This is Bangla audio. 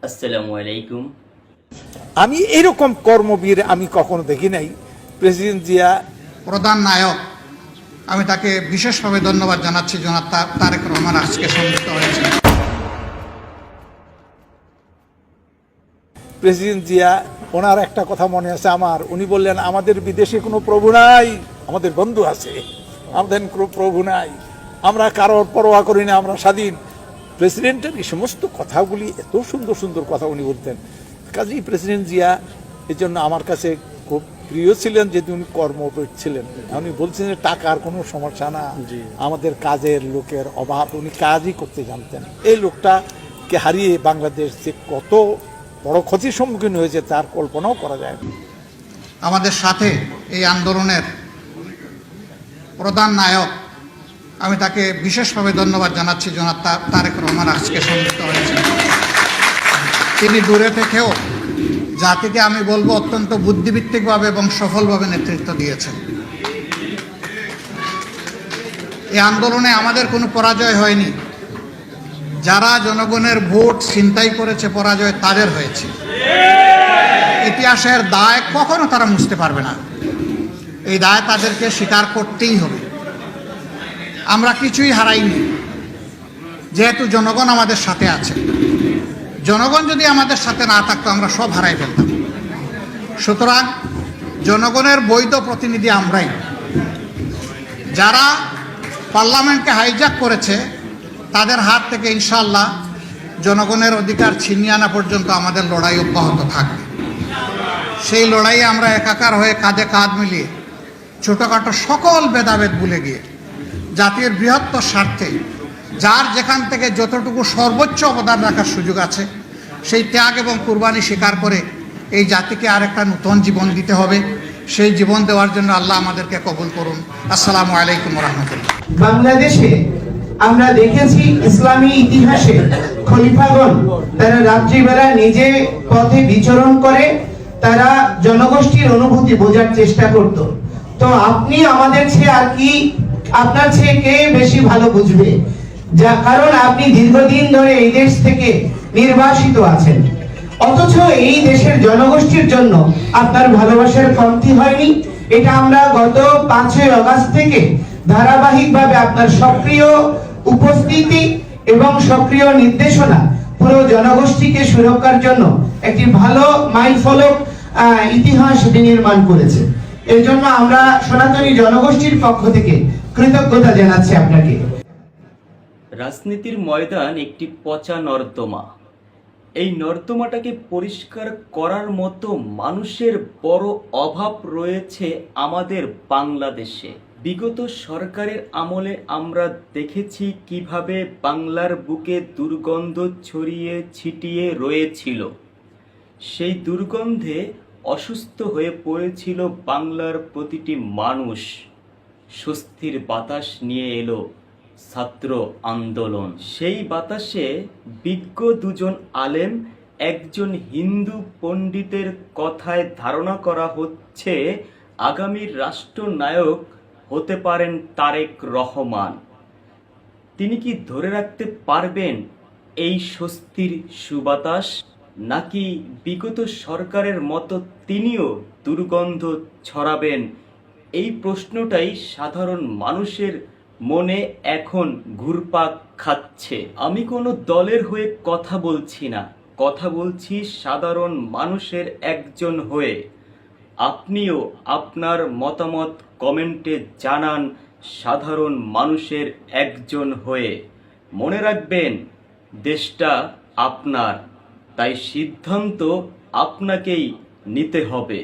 আসসালামু আলাইকুম। আমি এরকম কর্মবীর আমি কখনো দেখি নাই। প্রেসিডেন্ট জিয়া প্রধান নায়ক, আমি তাকে বিশেষভাবে ধন্যবাদ জানাচ্ছি। জনাব তারেক রহমান আজকে সম্মিলিত হয়েছে। প্রেসিডেন্ট জিয়া ওনার একটা কথা মনে আছে আমার, উনি বললেন আমাদের বিদেশে কোনো প্রভু নাই, আমাদের বন্ধু আছে, আমাদের কোনো প্রভু নাই, আমরা কারোর পরোয়া করি না, আমরা স্বাধীন। প্রেসিডেন্টের এই সমস্ত কথাগুলি এত সুন্দর সুন্দর কথা উনি বলতেন। কাজেই প্রেসিডেন্ট জিয়া এই জন্য আমার কাছে খুব প্রিয় ছিলেন, যেহেতু উনি কর্মবীর ছিলেন। উনি বলছেন যে টাকার কোনো সমস্যা না, আমাদের কাজের লোকের অভাব, উনি কাজই করতে জানতেন। এই লোকটাকে হারিয়ে বাংলাদেশ যে কত বড় ক্ষতির সম্মুখীন হয়েছে তার কল্পনাও করা যায় না। আমাদের সাথে এই আন্দোলনের প্রধান নায়ক, আমি তাকে বিশেষভাবে ধন্যবাদ জানাচ্ছি। জনাব তারেক রহমান আজকে সম্মিলিত হয়েছে। তিনি দূরে থেকেও জাতিকে আমি বলবো অত্যন্ত বুদ্ধিভিত্তিকভাবে এবং সফলভাবে নেতৃত্ব দিয়েছেন। এই আন্দোলনে আমাদের কোনো পরাজয় হয়নি। যারা জনগণের ভোট ছিনতাই করেছে, পরাজয় তাদের হয়েছে। ইতিহাসের দায় কখনো তারা মুছতে পারবে না, এই দায় তাদেরকে স্বীকার করতেই হবে। আমরা কিছুই হারাইনি, যেহেতু জনগণ আমাদের সাথে আছে। জনগণ যদি আমাদের সাথে না থাকতো আমরা সব হারাই ফেলতাম। সুতরাং জনগণের বৈধ প্রতিনিধি আমরাই। যারা পার্লামেন্টকে হাইজ্যাক করেছে তাদের হাত থেকে ইনশাআল্লাহ জনগণের অধিকার ছিনিয়ে আনা পর্যন্ত আমাদের লড়াই অব্যাহত থাকবে। সেই লড়াইয়ে আমরা একাকার হয়ে কাঁধে কাঁধ মিলিয়ে ছোটোখাটো সকল ভেদাভেদ ভুলে গিয়ে জাতির বৃহত্তর স্বার্থে যার যেখান থেকে যতটুকু সর্বোচ্চ অবদান রাখার সুযোগ আছে সেই ত্যাগ এবং কুরবানি স্বীকার করে এই জাতিকে আরেকটা নতুন জীবন দিতে হবে। সেই জীবন দেওয়ার জন্য আল্লাহ আমাদেরকে কবুল করুন। আসসালামু আলাইকুম ওয়া রাহমাতুল্লাহ। বাংলাদেশে আমরা দেখেছি ইসলামী ইতিহাসে খলিফাগণ তারা রাত্রিবেলা নিজে পথে বিচরণ করে তারা জনগোষ্ঠীর অনুভূতি বোঝার চেষ্টা করত। তো আপনি আমাদের চেয়ে আর কি, আপনার চেয়ে কে বেশি ভালো বুঝবে, যা কারণ আপনি দীর্ঘদিন ধরে এই দেশ থেকে নির্বাসিত আছেন, অথচ এই দেশের জনগোষ্ঠীর জন্য আপনার ভালোবাসার কমতি হয়নি। এটা আমরা গত 5ই আগস্ট থেকে ধারাবাহিকভাবে আপনার সক্রিয় উপস্থিতি এবং সক্রিয় নির্দেশনা পুরো জনগোষ্ঠীকে সুরক্ষার জন্য একটি ভালো মাইলফলক ইতিহাস বিনির্মাণ করেছে। এর জন্য আমরা সনাতনী জনগোষ্ঠীর পক্ষ থেকে কৃতজ্ঞতা জানাচ্ছি আপনাকে। রাজনীতির ময়দান একটি পচা নর্দমা। এই নর্দমাটাকে পরিষ্কার করার মতো মানুষের বড় অভাব রয়েছে আমাদের বাংলাদেশে। বিগত সরকারের আমলে আমরা দেখেছি কিভাবে বাংলার বুকে দুর্গন্ধ ছড়িয়ে ছিটিয়ে রয়েছিল। সেই দুর্গন্ধে অসুস্থ হয়ে পড়েছিল বাংলার প্রতিটি মানুষ। স্বস্তির বাতাস নিয়ে এলো ছাত্র আন্দোলন। সেই বাতাসে বিজ্ঞ দুজন আলেম, একজন হিন্দু পণ্ডিতের কথায় ধারণা করা হচ্ছে আগামীর রাষ্ট্রনায়ক হতে পারেন তারেক রহমান। তিনি কি ধরে রাখতে পারবেন এই স্বস্তির সুবাতাস, নাকি বিগত সরকারের মতো তিনিও দুর্গন্ধ ছড়াবেন? এই প্রশ্নটাই সাধারণ মানুষের মনে এখন ঘুরপাক খাচ্ছে। আমি কোনো দলের হয়ে কথা বলছি না, কথা বলছি সাধারণ মানুষের একজন হয়ে। আপনিও আপনার মতামত কমেন্টে জানান সাধারণ মানুষের একজন হয়ে। মনে রাখবেন, দেশটা আপনার, তাই সিদ্ধান্ত আপনাকেই নিতে হবে।